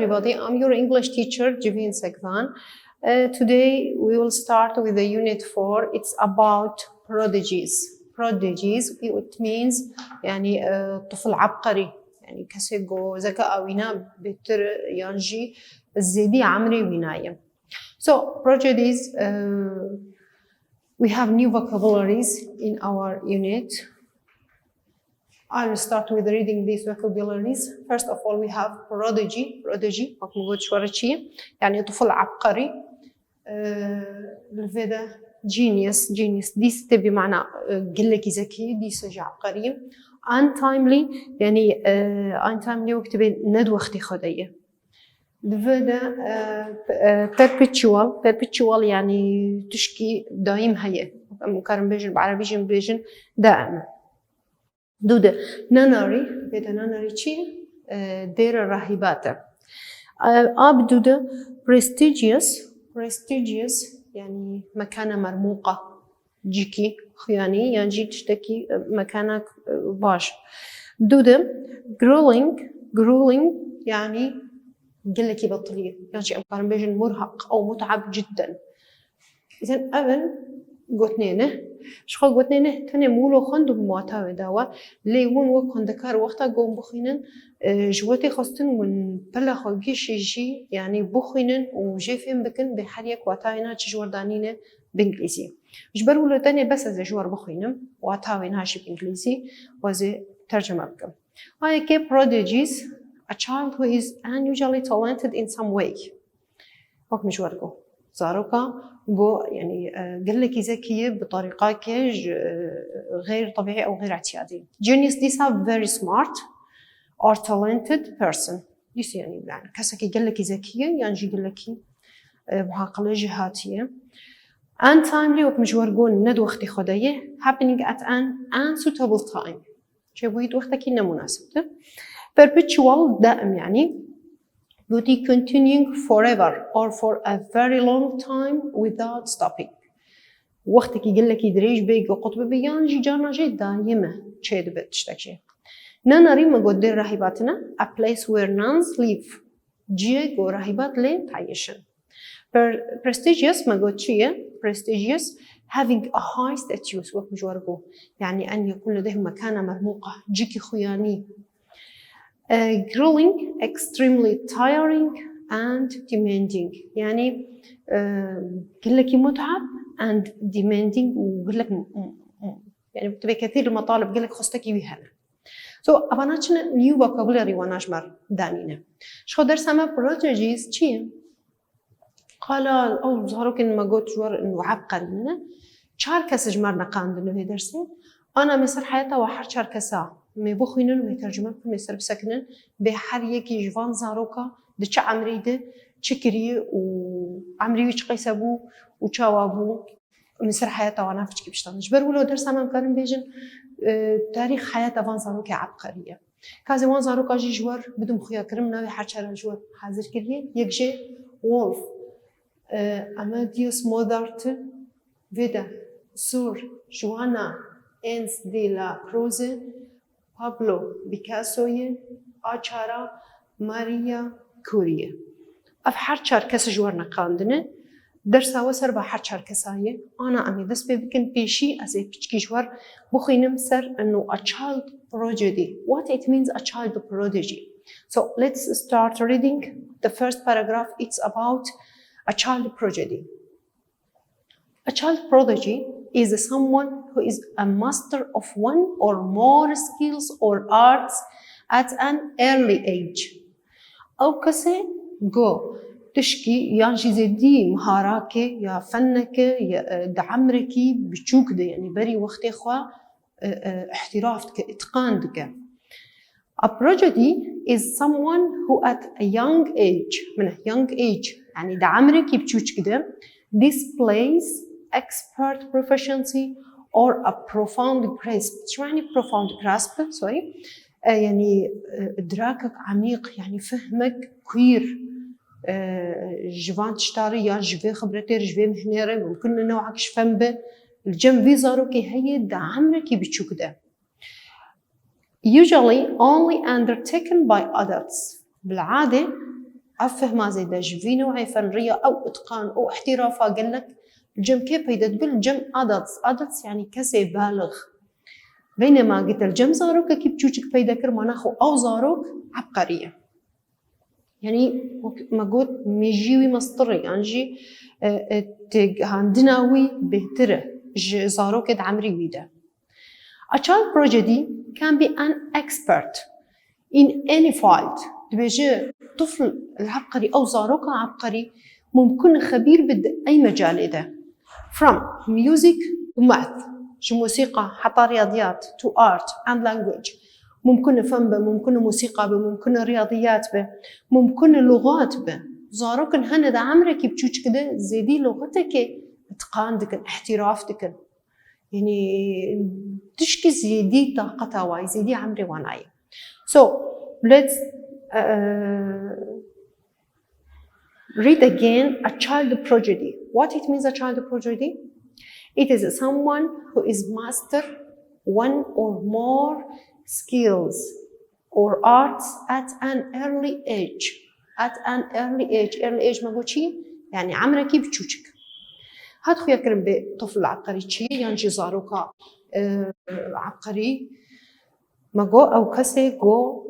everybody. I'm your English teacher, Jivin Sekvan. Today we will start with the unit 4. It's about prodigies. Prodigies, it means يعني طفل عبقري. يعني كسيجو ذكاء وينا بتر ينجي الزيدي عمري وينايم. So prodigies, we have new vocabularies in our unit. I will start with reading these vocabularies. First of all, we have prodigy. Prodigy, مقصود شوارشية يعني طفل عبقري. الفدا genius. ديس تبي معنى قلك ذكي ديس عبقري. Untimely يعني untimely وقت بين ندوة اختي خدية. الفدا perpetual يعني تشكي دائم هي. مقارن بيجن بعربي جن بيجن دائم. دودة ناناري بيدا ناناري شيء دير الراهبات. دودة prestigious يعني مكانة مرموقة جيكي خياني يعني جي تشتكي مكانك باش. دودة grueling يعني قلكي بطلية يعني مقارن بيجن مرهق أو متعب جدا. إذن أبن قوتنينه شخو قوتنينه تاني مولو خندو بمواتاوي داوا ليون وكون دكار وقتا قوم بخينن جواتي خاصتن من بلا خوبيش يجي يعني بخينن وجيفين بكن بحريك واتاوينا تجوردانينه بإنجليزي جبر ولو تاني بس از جوار بخينم واتاوينا هاشي بإنجليزي وزي ترجمة بكم. هاي كي prodigies a child who is unusually talented in some way. وك مجواركو زاروكا بو يعني قال لك ذكية بطريقة غير طبيعية أو غير اعتيادية. Genius these are very smart or talented person. ديس يعني كسكي قال لك ذكية يعني قال لك بعقلية جهاتية. Untimely وكمجورجون ندوة اختي خدية happening at an unsuitable time. شبويت وقتك إنه مناسبة. Perpetual دائم يعني Beauty continuing forever or for a very long time without stopping. وقتك يقول لك يدريج بيجي قطب بيان جي جانا جي دائمة شيء بتشتكي. ناناري ما قدر راهباتنا a place where nuns live. جي جو راهبات لين تعيشن. Prestigious ما قد شيء prestigious having a high status وقت مجواربو يعني أن يكون لديه مكانة مرموقة جيكي خياني. Grueling, extremely tiring and demanding يعني قلك متعب and demanding وقلك يعني بتبقى كثير المطالب قلك خستكي بيها. So أباناتنا new vocabulary وناجمر دانينا. شو درس ما prodigies شيء؟ قال أو ظهروا كن ما قلت جوار إنه عبقري لنا. شار كاس جمرنا قاندنا في درسه. أنا مصر حياته وحر شار كاسا. مبخينن ويترجمن في مصر بسكنن بحر يكي جوان زاروكا دش عمريده تشكري وعمري وش قيسبو وشوابو مصر حياته وانا فيش كيفشتان جبر ولو درس ما مكان بيجن تاريخ حياة وان زاروكا عبقرية كازي وان زاروكا جي جوار بدون خيا كرمنا بحر شار جوار حاضر كريه يكجي وولف أماديوس موزارت فيدا سور جوانا إنس دي لا كروزه بابلو بيكاسوية آچارا ماريا كورية أف هر چار کس جوار نقاندنه درس وسر با هر چار کسایه أنا أمي دست ببکن پیشی از پیچکی جوار بخوینم سر إنه a child prodigy. What it means a child prodigy. So let's start reading the first paragraph. It's about a child prodigy. A child prodigy is someone who is a master of one or more skills or arts at an early age. أو كسي جو تشكي يعني زدي مهارك يا فنك يا دعمرك بتشوك ده يعني بري وقت خوا احترافك إتقانك. A prodigy is someone who at a young age من young age يعني دعمرك بتشوك ده displays expert proficiency or a profound grasp. شو يعني profound grasp؟ sorry. يعني إدراكك عميق يعني فهمك كوير. جوان تشتاري يا جوي خبرتي جوي مهنيرة ممكن نوعك شفن به الجنب فيزاروكي هي دعمركي بتشوك ده. Usually only undertaken by adults. بالعادة أفهم زيدا في نوعي فنرية أو إتقان أو احترافة قال لك الجم كيف يدد بالجم adults يعني كسي بالغ بينما قلت الجم زاروك كيف تشوشك بيدا كرماناخو أو زاروك عبقرية يعني ما قلت ميجيوي مصطري يعني هندناوي بهتره زاروك عمري ويدا. A child prodigy can be an expert in any field. تبجي طفل العبقري أو زاروك عبقري ممكن خبير بأي مجال إذا from music to math شو موسيقى حتى رياضيات to art and language ممكن فن به ممكن موسيقى به ممكن رياضيات به ممكن لغات به زاروك هنا دا عمرك بتشوش كده زيدي لغتك اتقان دكن احتراف دكن يعني تشكي زيدي طاقتها واي زيدي عمري واناي. So let's read again a child prodigy. What it means a child prodigy? It is someone who is master one or more skills or arts at an early age. At an early age. Early age ما قلتشي يعني عمرك بتشوشك. هاد خويا كرم بطفل عبقري تشي يعني زاروكا عبقري ما جو أو كسي جو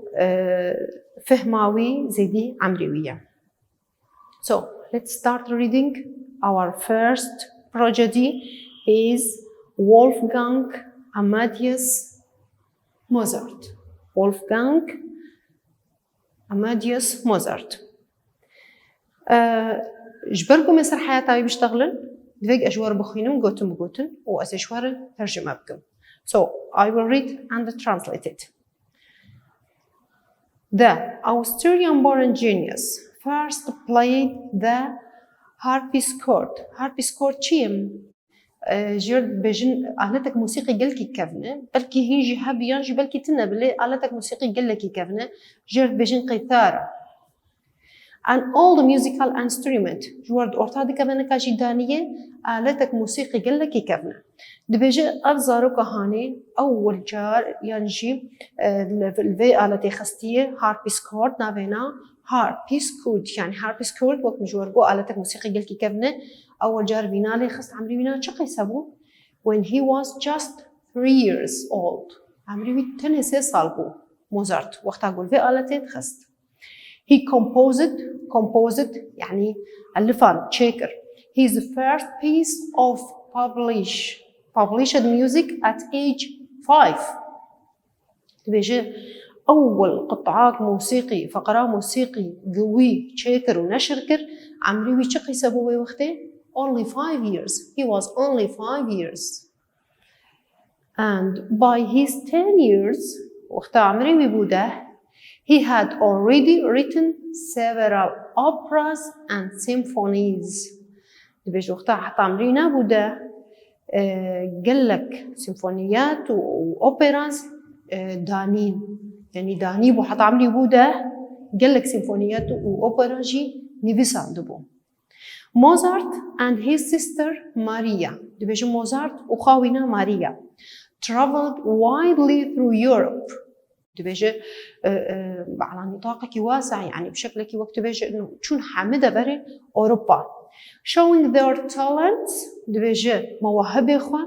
فهماوي زيدي عمريوية. So let's start reading. Our first prodigy is Wolfgang Amadeus Mozart. Wolfgang Amadeus Mozart. جبركم يسر حياتي بيشتغلن دفيق أجوار بخينم قوتن وأسشوار ترجمة بكم. So I will read and translate it. The Austrian-born genius first played the harpsichord. Harpsichord چیم؟ جرد بجن آلتك موسيقي قلكي كفنة بلكي هيجي هبيانجي بلكي تنا بلي آلتك موسيقي قلكي كفنة جرد بجن قيثارة. An old musical instrument جورد أورتادي كفنة كاجي دانية آلتك موسيقي قلكي كفنة. دبجة أفزارو كهاني أول جار ينجي الفي آلتي خستية harpsichord نافينا harpsichord يعني harpsichord وقت مجورجو آلتك موسيقي قلكي كفنة أول جار فينالي خست عمري فينا شقي سبو when he was just 3 years old عمري في 10 سال بو موزارت وقت أقول في آلتي خست. He composed يعني ألفان شاكر his first piece of published music at age 5. تبيجي أول قطعات موسيقي فقرة موسيقي قوي شاكر ونشركر عمري ويشقي سبوي وقته only 5 years. He was only 5 years. And by his 10 years وقت عمري ويبوده he had already written several operas and symphonies. تبيجي وقتها حتى عمري نابوده قالك سيمفونيات وأوبراز دانين يعني داني بو حتى عمري بوده قالك سيمفونيات وأوبراجي نيفيسان دبو. Mozart and his sister Maria تبيجي موزارت وخاوينا ماريا traveled widely through Europe تبيجي على نطاق واسع يعني بشكل وقت تبيجي إنه شون حامدة بري أوروبا showing their talents دبيجي مواهب إخوة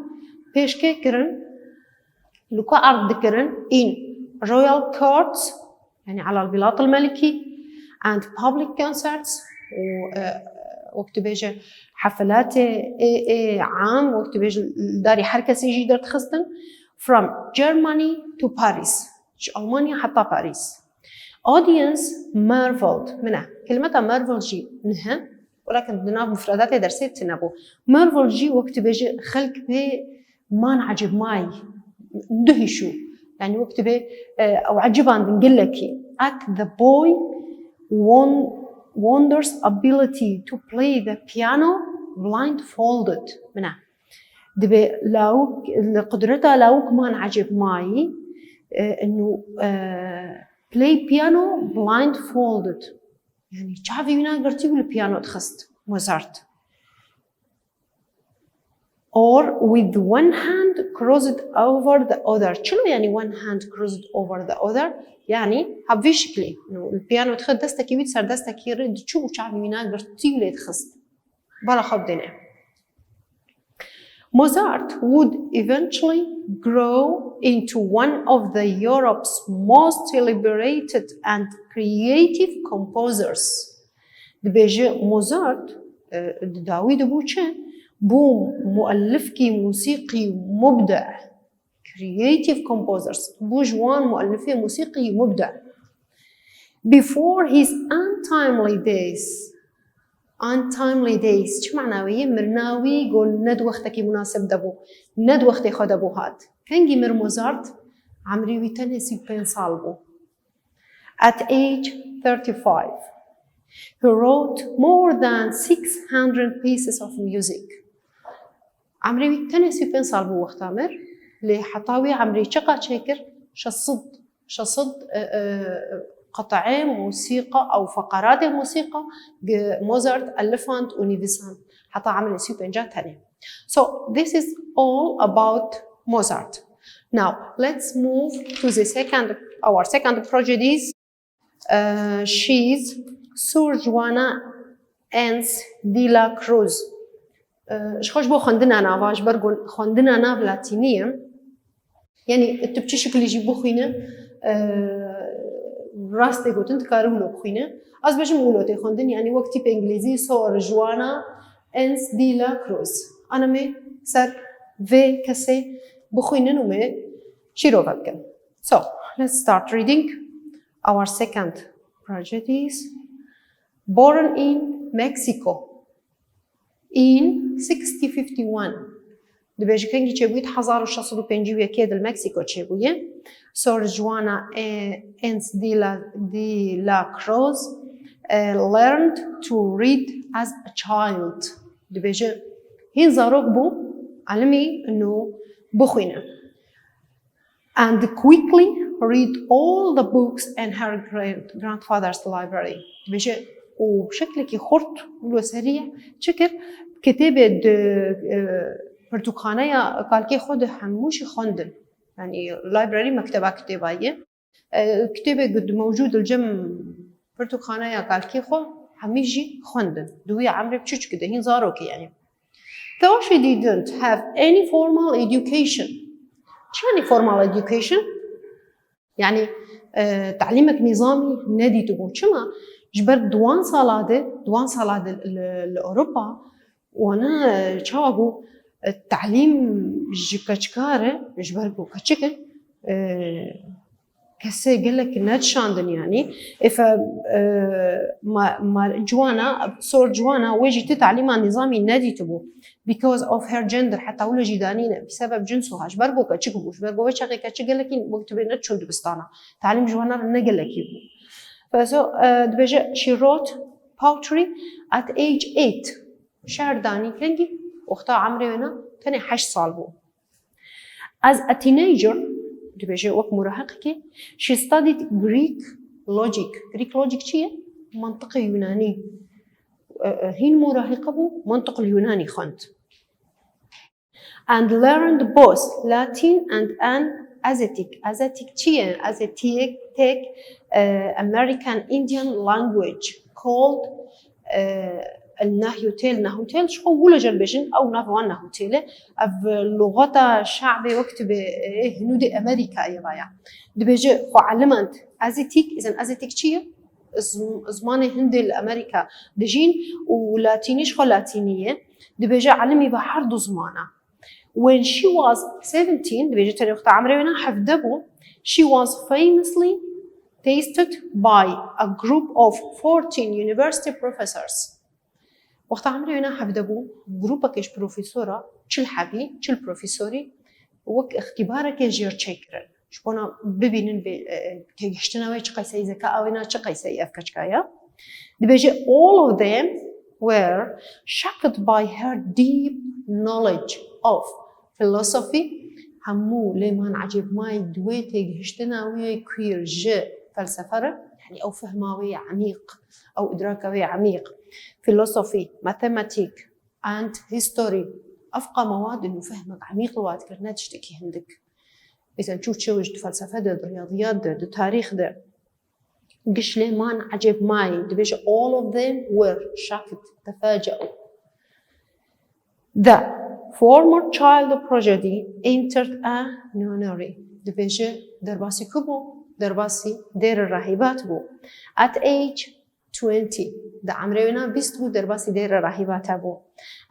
بيش كيكرن لكو عرض ذكرن in royal courts يعني على البلاط الملكي and public concerts وقت بيجي حفلات عام وقت بيجي داري حركة يجي دار تخستن from Germany to Paris ألمانيا حتى باريس. audience marveled منها كلمة marvel جي منها ولكن بدنا مفردات درسيت تنابو marvel جي وقت بيجي خلق بي ما نعجب ماي دهشو يعني وقت بي أو عجبان بنقلكي at the boy wonders ability to play the piano blindfolded منها دبي لو قدرتها لو كمان عجب ماي إنه play piano blindfolded يعني شافي وينا قرتي بالبيانو تخست موزارت. or with one hand crossed over the other. شنو يعني one hand crossed over the other؟ يعني هبفي شكلي إنه البيانو تخد دستك يويد سر دستك يرد شو شعبي منا قرتي ولا تخست بلا خبدنا. Mozart would eventually grow into one of the Europe's most celebrated and creative composers. دبيجي موزارت داوود بوچه بو مؤلفكي موسيقي مبدع creative composers بو جوان مؤلفي موسيقي مبدع before his untimely days شو معناوية مرناوي قول ند وقتك مناسب دبو ند وقتي خد ابو هاد كان جمر موزارت عمري ويتنسي بين صالبو at age 35 he wrote more than 600 pieces of music عمري ويتنسي بين صالبو وقتامر لي حطاوي عمري شقا شاكر شصد قطعي موسيقى أو فقرات موسيقى موزارت ألفانت ونيفيسان حتى عمل سيبين جات تاني. So this is all about Mozart. Now let's move to the our second Prodigies. She's Sor Juana Ens de la Cruz. شخوش بو خندنا نافاش برقون خندنا ناف لاتينية يعني تبتشي شكل يجيبو خينا راسته گوتن تکارو لو بخینه از بچه مولوتی خوندن یعنی وقتی به انگلیسی سور جوانا انس دیلا کروز انا می سر و کسی بخینن و می شیرو بکن. So let's start reading our second Prodigies. Born in Mexico in 1651 دبیجی کنگی چه بود 1651 دل مکسیکو چه بوده Sor Juana Ens de la Cruz learned to read as a child. دبیجی هین زاروک بو علمی انو بخوینه and quickly read all the books in her grandfather's library. دبیجی وبشكل كي خرط ولو سريع شكر كتابة برتقانية قال كي خود حموش خندن يعني لايبراري مكتبة كتابية كتابة قد موجود الجم برتقانية قال كي خو حميجي خندن دوية عمري بتشوش كده هين زاروكي يعني. Though she didn't have any formal education. شو يعني formal education؟ يعني تعليمك نظامي نادي تبون شما جبر دوان صالات لأوروبا وانا شاوغو التعليم جكاشكاره جبرقو كاشكه كسي قال لك ناتشاندن يعني if ما جوانا صور جوانا ويجي تتعليم عن نظامي نادي تبو because of her gender حتى ولا جدانينا بسبب جنسها جبرقو كاشكو جبرقو وش هيك كاشك قال لك وقت بنتشون دبستانا تعليم جوانا نقول لك يبو فسو دبجة she wrote poetry at age 8 شعر داني كنجي وقتها عمري وانا تاني 8 سال بو as a teenager دبجة وقت مراهقة she studied Greek logic شيء منطق يوناني هين مراهقة بو منطق اليوناني خنت and learned both Latin and Asiatic شيء Asiatic American Indian language called النهوتيل شو ولا جربجن أو نافوان نهوتيله أف لغة شعبي وقت بهنود أمريكا يبايع دبجة علمت أزيتيك إذا أزيتيك شيء زمان هند الأمريكا دجين ولاتينيش خو لاتينية دبجة علمي بحرد زمانه when she was 17 دبجة تاني وقت عمري وأنا حفظبو she was famously tasted by a group of 14 university professors وقت عمري أنا حفظبو جروبك بروفيسورة شل حبي شل بروفيسوري وك اختبارك جير تشيكرن شبنا ببينن كيشتنا ويش قيسي ذكاء أو إنا قيسي أفكاشكايا دبجة all of them were shocked by her deep knowledge of philosophy همو لمن عجب ماي دويتي هشتنا ويا كوير فلسفة يعني أو فهماوي عميق أو إدراكاوي عميق philosophy mathematics and history أفقى مواد إنه فهمك عميق الوقت كرنا تشتكي هندك إذا نشوف شوج فلسفة ده رياضيات ده تاريخ ده قش لي ما عجب معي دبيش all of them were shocked تفاجأوا. The former child prodigy entered a nunnery دبيش درباسي كبو درباسي دير الراهبات بو at age 20 ده عمرينا بيست بو درباسي دير الراهبات بو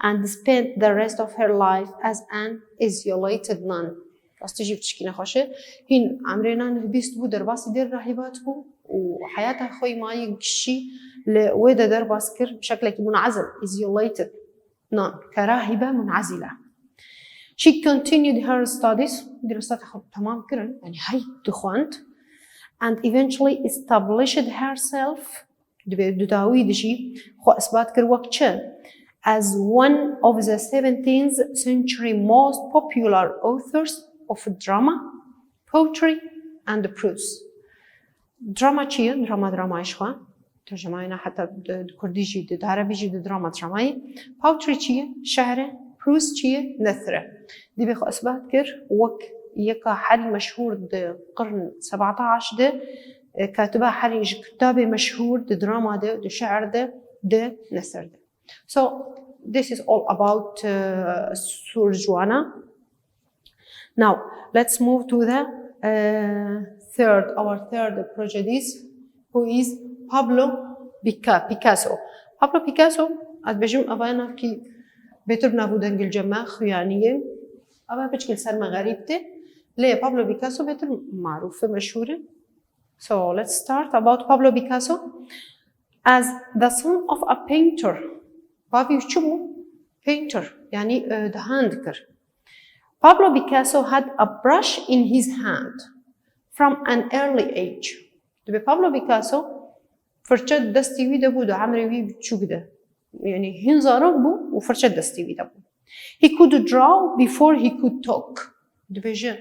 and spent the rest of her life as an isolated nun. راستي جيب تشكينا خوشه هين عمرينا بيست بو درباسي دير الراهبات بو وحياتها خوي ما يقشي لويدا درباس كر بشكل منعزل isolated nun كراهبة منعزلة. She continued her studies دراساتها تمام كرن يعني هاي دخانت and eventually established herself داوي دشي خو إثبات كر وقتشن as one of the 17th century most popular authors of drama, poetry and prose. دراما چیه؟ دراما ایشوا ترجمه اینا حتی کردیجی د عربی جی د درامای poetry چیه؟ شعر. prose چیه؟ نثره. دی بخو اثبات کر وک یکا حری مشهور د قرن 17 ده كاتبة حري كتابة مشهور د دراما د شعر د نثر ده. So this is all about Sor Juana. Now let's move to the our third Prodigies, who is Pablo Picasso. Pablo Picasso أتبجم أبانا كي بيتر بنابودن الجماعة خيانية أبا بتشكل سر مغاربته ليه Pablo Picasso بيتر معروفة مشهورة. So let's start about Pablo Picasso as the son of a painter. بابي وشو painter يعني دهاندكر. Pablo Picasso had a brush in his hand from an early age. دبي Pablo Picasso فرشة دستي ويدا بودو عمري وي بتشو كده يعني هنزارك بو وفرشة دستي ويدا بو. He could draw before he could talk. دبي جا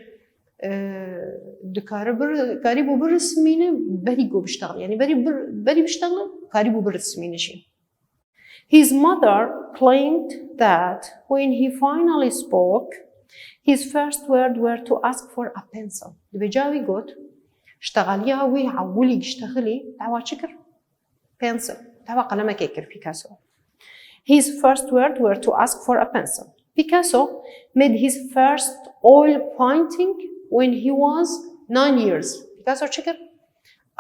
كاري بو برسمينه بري جو بيشتغل يعني بري بيشتغل كاري بو برسمينه شيء. His mother claimed that when he finally spoke, his first words were to ask for a pencil. بجاوي قلت اشتغلي عوي عولي اشتغلي دعوة شكر pencil دعوة قلم كيكر بيكاسو. His first words were to ask for a pencil. Picasso made his first oil painting when he was 9 years. بيكاسو شكر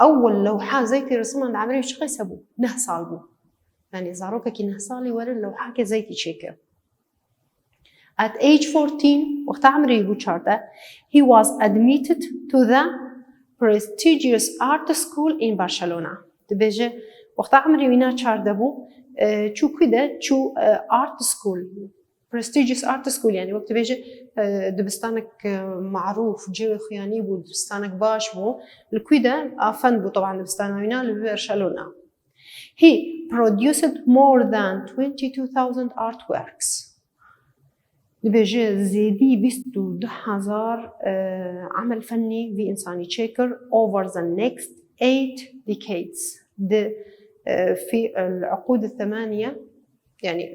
أول لوحة زيتي رسمها عند عمري وش قيسبو نهصالبو يعني زاروكا كي نهصالي ولا اللوحة كزيتي شكر. At age 14 وقت عمري بوشارتا he was admitted to the prestigious art school in Barcelona. تبجي وقت عمري وينا شاردبو شو كده شو art school prestigious art school يعني وقت بيجي دبستانك معروف جيو خياني بو دبستانك باش بو الكويدة أفن بو طبعا دبستانا وينا لبرشلونة. He produced more than 22,000 artworks. بيجي زيدي بيستو 10,000 عمل فني في إنساني تشيكر over the next 8 decades. في العقود الثمانية يعني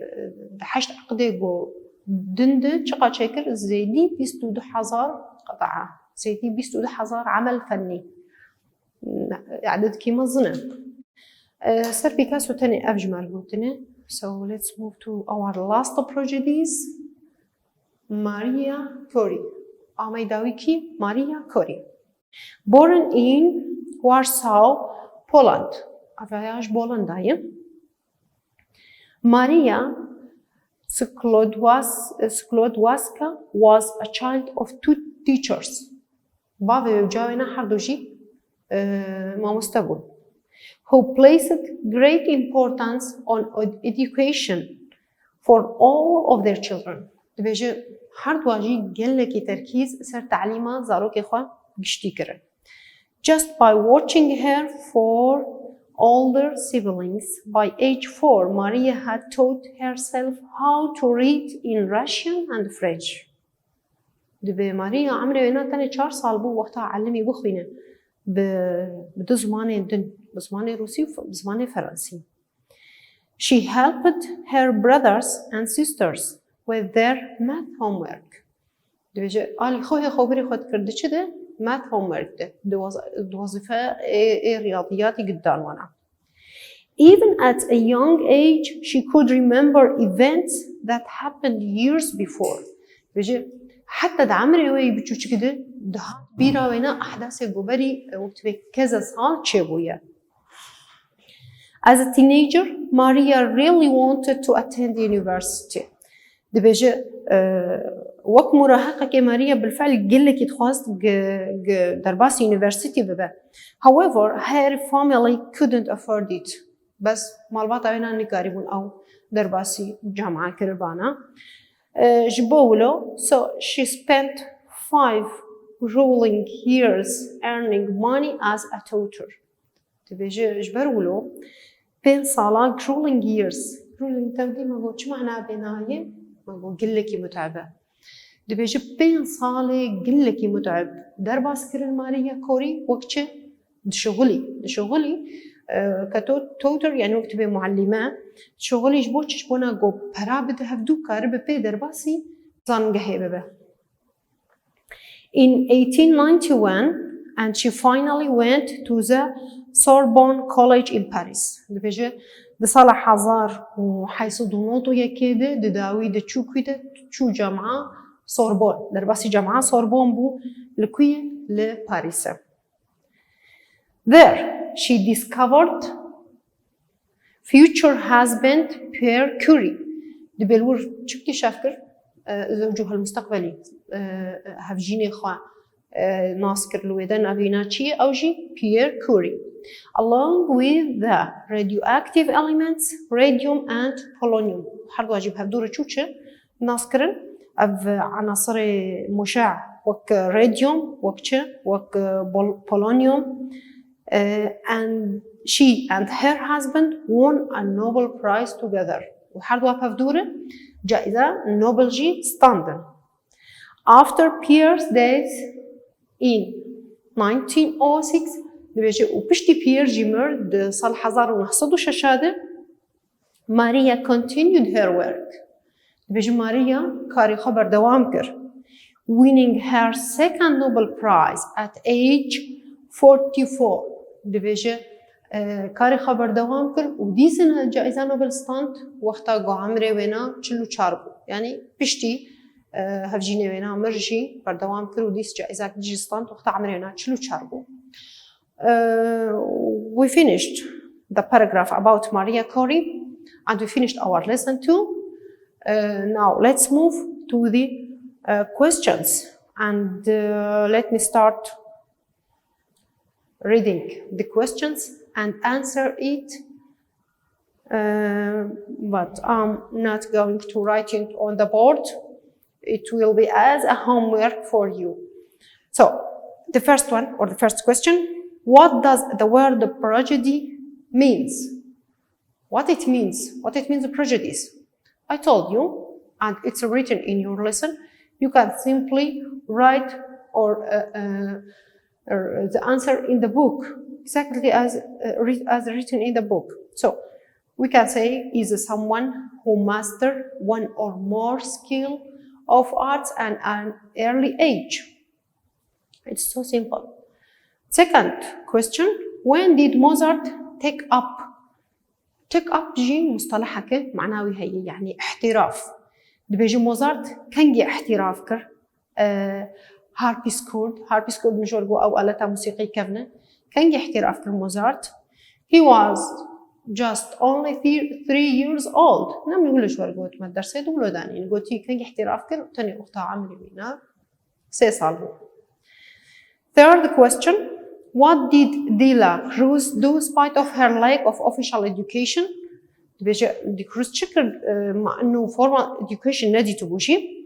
حشت عقدة جو دند شقا شكر زيدي بيستو 10,000 قطعة زيدي بيستو 10,000 عمل فني عدد كيما ظنن. سر بيكاسو تاني أفجمال قلتني. So let's move to our last Prodigies. Maria Curie. Amaidawiki Maria Curie. Born in Warsaw, Poland. Avayaj Polandaya. Maria Sklodowska was a child of 2 teachers. Bavy udziałina harduzi mamustawul. Who placed great importance on education for all of their children. تبجي هردواجي جلكي تركيز سر تعليمها زاروك إخوة بشتيكرن. Just by watching her for older siblings, by age 4, Maria had taught herself how to read in Russian and French. دبي ماريا عمري وينا تاني 4 سال بو وقتها علمي بخوينا بدو زماني دن بزماني روسي وبزماني فرنسي. She helped her brothers and sisters with their math homework. دبیجه آلی خوی خبری خود کرده چه ده؟ math homework ده. وظیفه ریاضیاتی قدام وانا. Even at a young age, she could remember events that happened years before. دبیجه حتى ده عمري وي بتشوش كده ده بيرا وينا أحداث جبري وقت كذا سال شبوية. As a teenager, Maria really wanted to attend university. دبيجه وقت مراهقة كماريا بالفعل قلك يتخواست درباس university ببا. However, her family couldn't afford it. بس مالباطا وينا نقاربون أو درباسي جامعة كربانا. جبولو, so she spent 5 grueling years earning money as a tutor. تبيجي جبرولو بين صالة grueling years. grueling تبدي ما قلت شو معناه بناية؟ ما قلت قلكي متعبة. تبيجي بين صالة قلكي متعب. درباس كرن ماريا كوري وقتش دشغلي كتوتر يعني وقت بي معلمة شغلي جبوتش بونا جو برابد هفدو كارب بي درباسي زان جهيبه. In 1891 and she finally went to the Sorbonne College in Paris. دبيجي دصالح حزار وحيث دونوتو يكيده دداوي دتشوكيده تشو جامعة سوربون درباسي جامعة سوربون بو لكوية لباريس. There she discovered future husband Pierre Curie. دبلور شكتي شافكر زوجها المستقبلي هفجيني خوا ناسكر لويدان أبيناتشي أوجي Pierre Curie, along with the radioactive elements radium and polonium. حرض واجب هفدور تشوتشة ناسكرن أف عناصر مشع وك radium وكشة وك polonium. And she and her husband won a Nobel Prize together. وحرض وابها فدورة جائزة نوبل جي ستاندن. After Pierre's death in 1906 دبيجي وبشتي بيير جيمر د صال حزار ونحصدو شاشادة ماريا continued her work. دبيجي ماريا كاري خبر دوام كر winning her second Nobel Prize at age 44. دبيجي كاري خبر دوام كر ودي سنة جائزة نوبل ستاند وقتا قو عمري وينا چلو چاربو يعني بشتي هفجيني وينا مرجي بردوام كر وديس جائزة جي ستاند وقتا عمري وينا چلو چاربو. We finished the paragraph about Maria Curie and we finished our lesson too. Now let's move to the questions and let me start reading the questions and answer it, but I'm not going to write it on the board. It will be as a homework for you. So the first one or the first question, what does the word prodigy means? What it means the Prodigies. I told you, and it's written in your lesson. You can simply write or the answer in the book, exactly as written in the book. So we can say is someone who mastered one or more skill of arts at an early age. It's so simple. Second question, when did Mozart take up? Take up جي مصطلح هكا معناوي هي يعني احتراف. دبيجي موزارت كان جي احتراف كر هاربيسكورد مجورجو أو آلة موسيقية كفنة كان جي احتراف كر موزارت. He was just only 3 years old. نعم يقولش ورجوت مدرسة دولو داني نقولتي كان جي احتراف كر تاني أختها عمري بينا 6 سال. Third question, what did Dela Cruz do despite of her lack of official education? دي كروز شكل مع إنه formal education نادي تبوشي.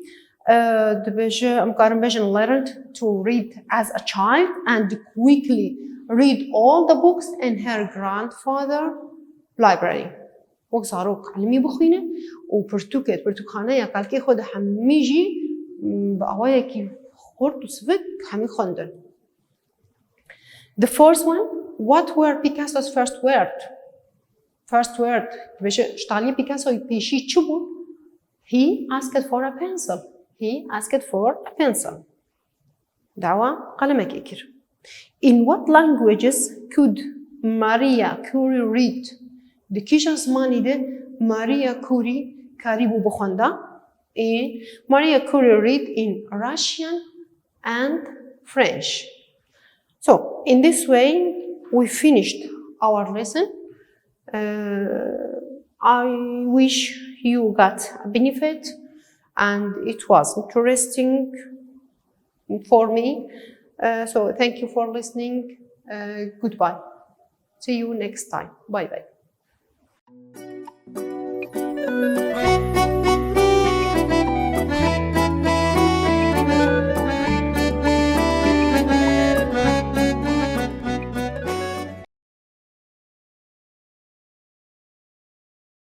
مقارن بيجن learned to read as a child and quickly read all the books in her grandfather library. وقصاروك علمي بخينة وبرتوخانة يقال كي خود حميجي بقوايا كي خورت وسفك حمي خندن. The fourth one, what were Picasso's first word? First word, باش اشتغلي بيكاسو يبيشي تشوبو He asked for a pencil. He asked for a pencil. دعوة قلمك إكر. In what languages could Maria Curie read? دكيش زمانی ده Maria Curie کاریبو بخونده. Maria Curie read in Russian and French. So in this way we finished our lesson. I wish you got a benefit and it was interesting for me. So thank you for listening. Goodbye. See you next time. Bye bye.